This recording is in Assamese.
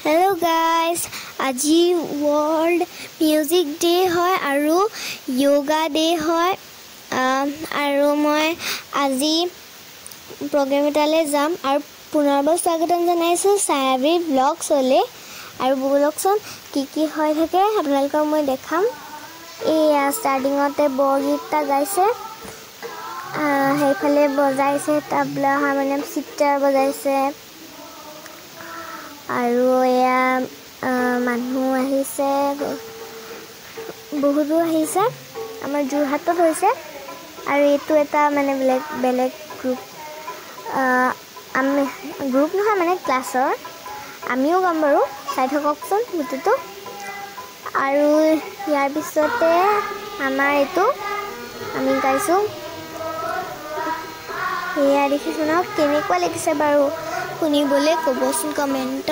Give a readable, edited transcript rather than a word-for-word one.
Hello guys, আজি World Music Day হয় আৰু Yoga Day হয় আৰু মই আজি program এটালে যাম আৰু পুনৰবাৰ স্বাগতম জনাইছো সায়াবী ব্লগছ হলে আৰু ব্লগছন কি হয় থাকে আপোনালোকক মই দেখাম এয়া ষ্টাৰ্টিংতে বৰগীতটা গাইছে হেইফালে বজাইছে তবলা হাৰমনিয়াম সিতাৰ বজাইছে আৰু এয়া মানুহ আহিছে বহুতো আহিছে আমাৰ জুৰহাটত হৈছে আৰু এটো এটা মানে বেলেগ গ্ৰুপ আমি গ্ৰুপ নহয় মানে ক্লাছৰ আমিও গাম বাৰু চাই থাককচোন ভিডিওটো আৰু ইয়াৰ পিছতে আমাৰ এটো আমি গাইছো এয়া দেখিছো ন কেনেকুৱা লাগিছে বাৰু শুনিবলে ক'বচোন কমেন্টত